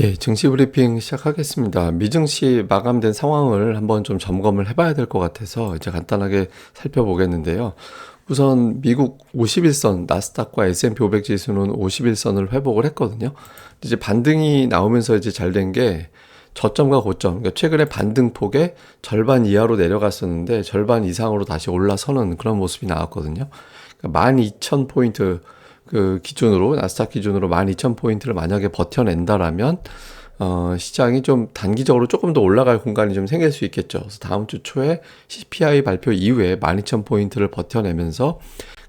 예, 증시 브리핑 시작하겠습니다. 미증시 마감된 상황을 한번 좀 점검을 해봐야 될 것 같아서 이제 간단하게 살펴보겠는데요. 우선 미국 51선, 나스닥과 S&P 500 지수는 51선을 회복을 했거든요. 이제 반등이 나오면서 이제 잘 된 게 저점과 고점, 그러니까 최근에 반등폭의 절반 이하로 내려갔었는데 절반 이상으로 다시 올라서는 그런 모습이 나왔거든요. 그러니까 12,000포인트 그 기준으로 나스닥 기준으로 12,000포인트를 만약에 버텨낸다라면 시장이 좀 단기적으로 조금 더 올라갈 공간이 좀 생길 수 있겠죠. 그래서 다음 주 초에 CPI 발표 이후에 12,000포인트를 버텨내면서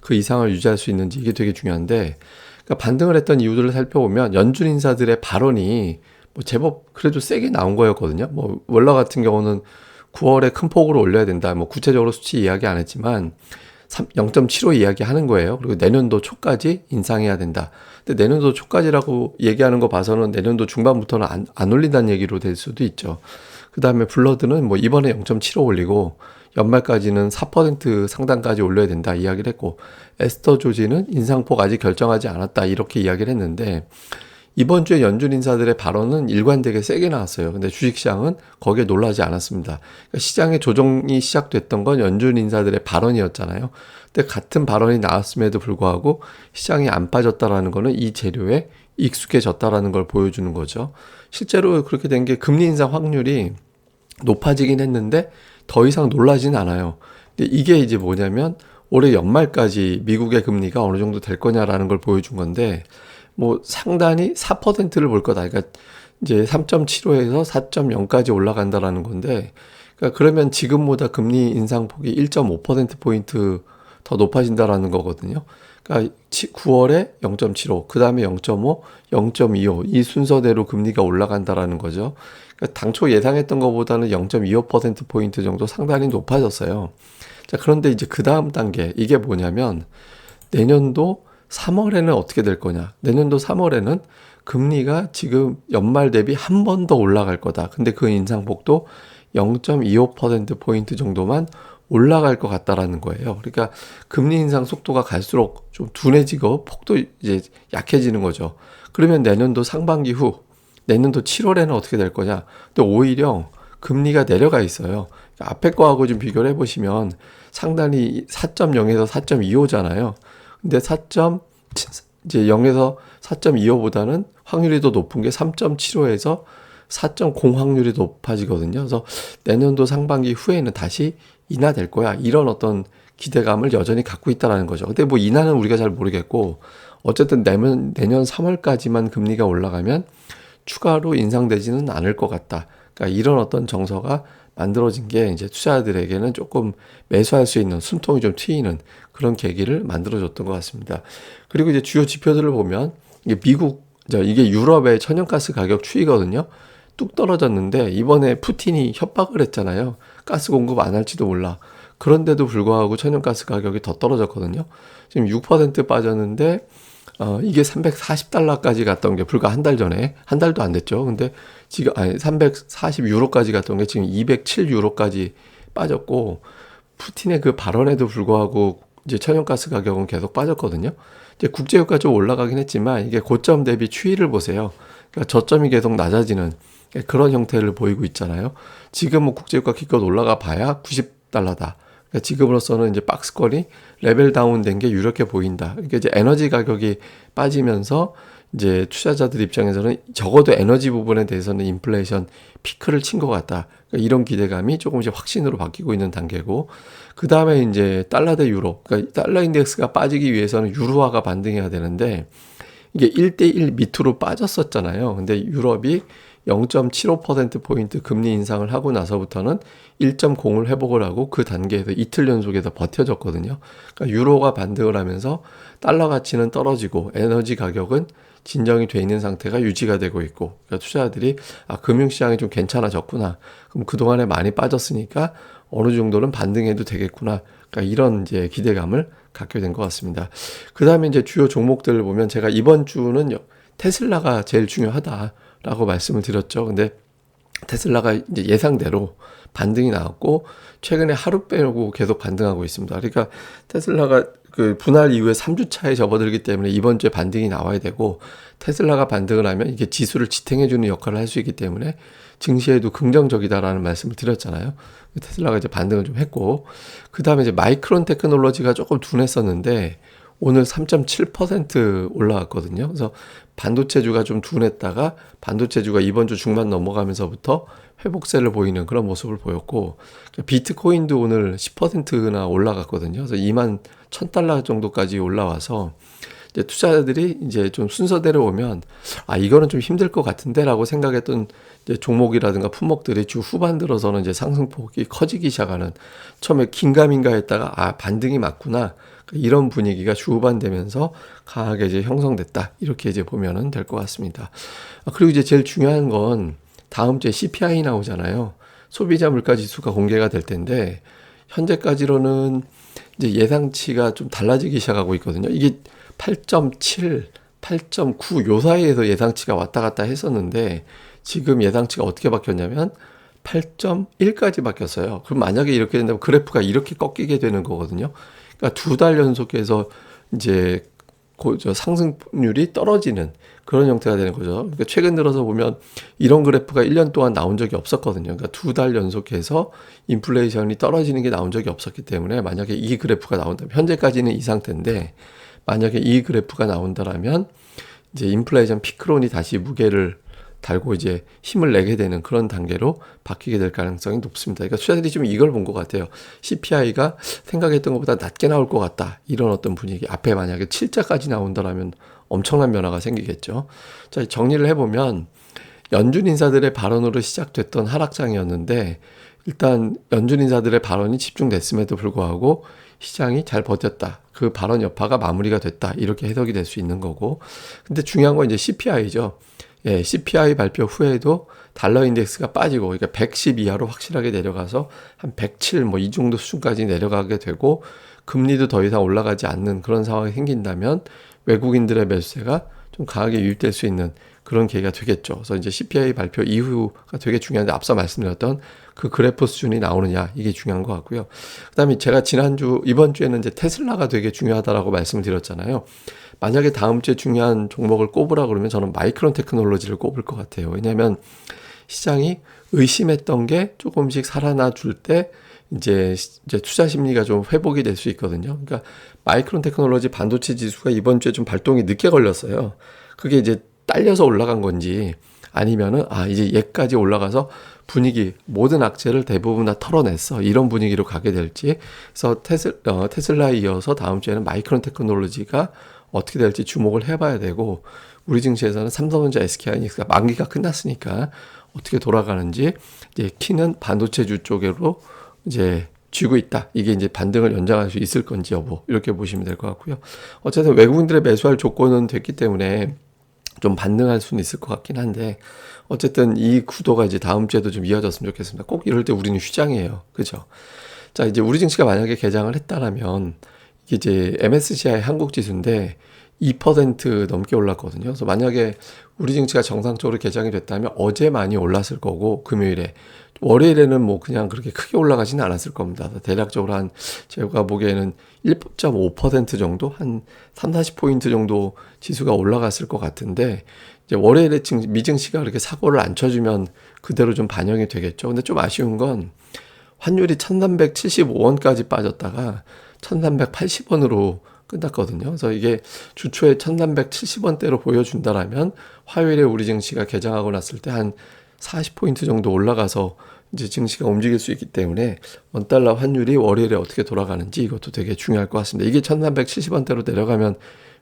그 이상을 유지할 수 있는지 이게 되게 중요한데, 그러니까 반등을 했던 이유들을 살펴보면 연준 인사들의 발언이 뭐 제법 그래도 세게 나온 거였거든요. 뭐 월러 같은 경우는 9월에 큰 폭으로 올려야 된다. 뭐 구체적으로 수치 이야기 안 했지만 0.75 이야기하는 거예요. 그리고 내년도 초까지 인상해야 된다. 근데 내년도 초까지라고 얘기하는 거 봐서는 내년도 중반부터는 안 올린다는 얘기로 될 수도 있죠. 그 다음에 블러드는 뭐 이번에 0.75 올리고 연말까지는 4% 상단까지 올려야 된다 이야기를 했고, 에스터 조지는 인상폭 아직 결정하지 않았다 이렇게 이야기를 했는데, 이번 주에 연준 인사들의 발언은 일관되게 세게 나왔어요. 근데 주식시장은 거기에 놀라지 않았습니다. 그러니까 시장의 조정이 시작됐던 건 연준 인사들의 발언이었잖아요. 근데 같은 발언이 나왔음에도 불구하고 시장이 안 빠졌다라는 거는 이 재료에 익숙해졌다라는 걸 보여주는 거죠. 실제로 그렇게 된 게 금리 인상 확률이 높아지긴 했는데 더 이상 놀라진 않아요. 근데 이게 이제 뭐냐면 올해 연말까지 미국의 금리가 어느 정도 될 거냐라는 걸 보여준 건데, 뭐 상단이 4%를 볼 거다. 그러니까 이제 3.75에서 4.0까지 올라간다라는 건데, 그러니까 그러면 지금보다 금리 인상폭이 1.5%포인트 더 높아진다라는 거거든요. 그러니까 9월에 0.75, 그 다음에 0.5, 0.25 이 순서대로 금리가 올라간다라는 거죠. 그러니까 당초 예상했던 것보다는 0.25%포인트 정도 상당히 높아졌어요. 자, 그런데 이제 그 다음 단계, 이게 뭐냐면 내년도 3월에는 어떻게 될 거냐. 내년도 3월에는 금리가 지금 연말 대비 한 번 더 올라갈 거다. 근데 그 인상폭도 0.25%포인트 정도만 올라갈 것 같다라는 거예요. 그러니까 금리 인상 속도가 갈수록 좀 둔해지고 폭도 이제 약해지는 거죠. 그러면 내년도 상반기 후, 내년도 7월에는 어떻게 될 거냐. 근데 오히려 금리가 내려가 있어요. 그러니까 앞에 거하고 좀 비교를 해보시면 상단이 4.0에서 4.25잖아요. 근데 이제 0에서 4.25보다는 확률이 더 높은 게 3.75에서 4.0 확률이 높아지거든요. 그래서 내년도 상반기 후에는 다시 인하될 거야. 이런 어떤 기대감을 여전히 갖고 있다라는 거죠. 근데 뭐 인하는 우리가 잘 모르겠고, 어쨌든 내년 3월까지만 금리가 올라가면 추가로 인상되지는 않을 것 같다. 그러니까 이런 어떤 정서가 만들어진 게 이제 투자자들에게는 조금 매수할 수 있는 숨통이 좀 트이는 그런 계기를 만들어줬던 것 같습니다. 그리고 이제 주요 지표들을 보면 이게 유럽의 천연가스 가격 추이거든요. 뚝 떨어졌는데 이번에 푸틴이 협박을 했잖아요. 가스 공급 안 할지도 몰라. 그런데도 불구하고 천연가스 가격이 더 떨어졌거든요. 지금 6% 빠졌는데 이게 340달러까지 갔던 게 불과 한 달 전에, 한 달도 안 됐죠. 근데 지금, 340유로까지 갔던 게 지금 207유로까지 빠졌고, 푸틴의 그 발언에도 불구하고 이제 천연가스 가격은 계속 빠졌거든요. 이제 국제유가 좀 올라가긴 했지만 이게 고점 대비 추이를 보세요. 그러니까 저점이 계속 낮아지는 그런 형태를 보이고 있잖아요. 지금 뭐 국제유가 기껏 올라가 봐야 90달러다. 그러니까 지금으로서는 이제 박스권이 레벨 다운된 게 이렇게 보인다. 그러니까 이제 에너지 가격이 빠지면서 이제 투자자들 입장에서는 적어도 에너지 부분에 대해서는 인플레이션 피크를 친 것 같다. 그러니까 이런 기대감이 조금씩 확신으로 바뀌고 있는 단계고, 그 다음에 이제 달러 대 유로, 그러니까 달러 인덱스가 빠지기 위해서는 유로화가 반등해야 되는데 이게 1대1 밑으로 빠졌었잖아요. 근데 유럽이 0.75%포인트 금리 인상을 하고 나서부터는 1.0을 회복을 하고 그 단계에서 이틀 연속에서 버텨졌거든요. 그러니까 유로가 반등을 하면서 달러 가치는 떨어지고 에너지 가격은 진정이 돼 있는 상태가 유지가 되고 있고, 그러니까 투자자들이 금융시장이 좀 괜찮아졌구나. 그럼 그동안에 많이 빠졌으니까 어느 정도는 반등해도 되겠구나. 그러니까 이런 이제 기대감을 갖게 된 것 같습니다. 그 다음에 이제 주요 종목들을 보면 제가 이번 주는 테슬라가 제일 중요하다라고 말씀을 드렸죠. 근데 테슬라가 이제 예상대로 반등이 나왔고 최근에 하루 빼고 계속 반등하고 있습니다. 그러니까 테슬라가 그 분할 이후에 3주 차에 접어들기 때문에 이번 주에 반등이 나와야 되고, 테슬라가 반등을 하면 이게 지수를 지탱해주는 역할을 할 수 있기 때문에 증시에도 긍정적이다라는 말씀을 드렸잖아요. 테슬라가 이제 반등을 좀 했고, 그 다음에 이제 마이크론 테크놀로지가 조금 둔했었는데 오늘 3.7% 올라왔거든요. 그래서 반도체주가 좀 둔했다가 반도체주가 이번 주 중반 넘어가면서부터 회복세를 보이는 그런 모습을 보였고, 비트코인도 오늘 10%나 올라갔거든요. 그래서 2만 1,000달러 정도까지 올라와서 이제 투자자들이 이제 좀 순서대로 오면 이거는 좀 힘들 것 같은데라고 생각했던 이제 종목이라든가 품목들이 주 후반 들어서는 이제 상승폭이 커지기 시작하는, 처음에 긴가민가 했다가 반등이 맞구나, 이런 분위기가 주 후반 되면서 강하게 이제 형성됐다, 이렇게 이제 보면은 될 것 같습니다. 그리고 이제 제일 중요한 건 다음 주에 CPI 나오잖아요. 소비자 물가 지수가 공개가 될 텐데 현재까지로는 이제 예상치가 좀 달라지기 시작하고 있거든요. 이게 8.7, 8.9 요 사이에서 예상치가 왔다 갔다 했었는데 지금 예상치가 어떻게 바뀌었냐면 8.1까지 바뀌었어요. 그럼 만약에 이렇게 된다면 그래프가 이렇게 꺾이게 되는 거거든요. 그러니까 2달 연속해서 이제 상승률이 떨어지는 그런 형태가 되는 거죠. 그러니까 최근 들어서 보면 이런 그래프가 1년 동안 나온 적이 없었거든요. 그러니까 2달 연속해서 인플레이션이 떨어지는 게 나온 적이 없었기 때문에 만약에 이 그래프가 나온다면, 현재까지는 이 상태인데 만약에 이 그래프가 나온다라면 이제 인플레이션 피크론이 다시 무게를 달고 이제 힘을 내게 되는 그런 단계로 바뀌게 될 가능성이 높습니다. 그러니까 투자들이 좀 이걸 본 것 같아요. CPI가 생각했던 것보다 낮게 나올 것 같다, 이런 어떤 분위기. 앞에 만약에 7자까지 나온다라면 엄청난 변화가 생기겠죠. 자, 정리를 해보면 연준 인사들의 발언으로 시작됐던 하락장이었는데 일단 연준 인사들의 발언이 집중됐음에도 불구하고 시장이 잘 버텼다, 그 발언 여파가 마무리가 됐다, 이렇게 해석이 될 수 있는 거고, 근데 중요한 건 이제 CPI죠. 예, CPI 발표 후에도 달러 인덱스가 빠지고, 그러니까 110 이하로 확실하게 내려가서 한 107 뭐 이 정도 수준까지 내려가게 되고, 금리도 더 이상 올라가지 않는 그런 상황이 생긴다면 외국인들의 매수세가 좀 강하게 유입될 수 있는 그런 계기가 되겠죠. 그래서 이제 CPI 발표 이후가 되게 중요한데, 앞서 말씀드렸던 그 그래프 수준이 나오느냐, 이게 중요한 것 같고요. 그다음에 제가 이번 주에는 이제 테슬라가 되게 중요하다라고 말씀을 드렸잖아요. 만약에 다음 주에 중요한 종목을 꼽으라 그러면 저는 마이크론 테크놀로지를 꼽을 것 같아요. 왜냐하면 시장이 의심했던 게 조금씩 살아나 줄 때 이제 투자 심리가 좀 회복이 될 수 있거든요. 그러니까 마이크론 테크놀로지 반도체 지수가 이번 주에 좀 발동이 늦게 걸렸어요. 그게 이제 딸려서 올라간 건지 아니면은 이제 얘까지 올라가서 분위기, 모든 악재를 대부분 다 털어냈어, 이런 분위기로 가게 될지. 그래서 테슬라에 이어서 다음 주에는 마이크론 테크놀로지가 어떻게 될지 주목을 해봐야 되고, 우리 증시에서는 삼성전자, SK하이닉스가 만기가 끝났으니까 어떻게 돌아가는지, 이제 키는 반도체주 쪽으로 이제 쥐고 있다, 이게 이제 반등을 연장할 수 있을 건지 여부, 이렇게 보시면 될 것 같고요. 어쨌든 외국인들의 매수할 조건은 됐기 때문에 좀 반등할 수는 있을 것 같긴 한데, 어쨌든 이 구도가 이제 다음 주에도 좀 이어졌으면 좋겠습니다. 꼭 이럴 때 우리는 휴장이에요. 그죠? 자, 이제 우리 증시가 만약에 개장을 했다라면 이게 이제 MSCI 한국 지수인데 2% 넘게 올랐거든요. 그래서 만약에 우리 증시가 정상적으로 개장이 됐다면 어제 많이 올랐을 거고, 금요일에, 월요일에는 뭐 그냥 그렇게 크게 올라가지는 않았을 겁니다. 대략적으로 제가 보기에는 1.5% 정도, 한 3, 40포인트 정도 지수가 올라갔을 것 같은데, 이제 월요일에 미증시가 그렇게 사고를 안 쳐주면 그대로 좀 반영이 되겠죠. 근데 좀 아쉬운 건 환율이 1375원까지 빠졌다가 1380원으로 끝났거든요. 그래서 이게 주초에 1370원대로 보여준다라면 화요일에 우리 증시가 개장하고 났을 때 한 40포인트 정도 올라가서 이제 증시가 움직일 수 있기 때문에 원달러 환율이 월요일에 어떻게 돌아가는지 이것도 되게 중요할 것 같습니다. 이게 1370원대로 내려가면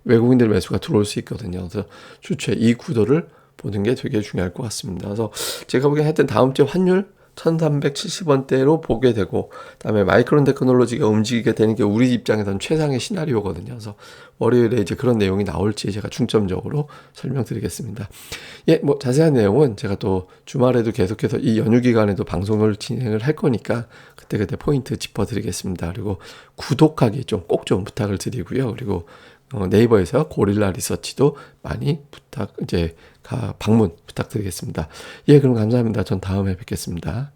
외국인들 매수가 들어올 수 있거든요. 그래서 주초에 이 구도를 보는 게 되게 중요할 것 같습니다. 그래서 제가 보기엔 하여튼 다음 주에 환율 1370원대로 보게 되고, 그다음에 마이크론 테크놀로지가 움직이게 되는 게 우리 입장에서는 최상의 시나리오거든요. 그래서 월요일에 이제 그런 내용이 나올지 제가 중점적으로 설명드리겠습니다. 예, 뭐 자세한 내용은 제가 또 주말에도 계속해서 이 연휴 기간에도 방송을 진행을 할 거니까 그때 포인트 짚어드리겠습니다. 그리고 구독하기 꼭 좀 부탁을 드리고요. 그리고 네이버에서 고릴라 리서치도 많이 방문 부탁드리겠습니다. 예, 그럼 감사합니다. 전 다음에 뵙겠습니다.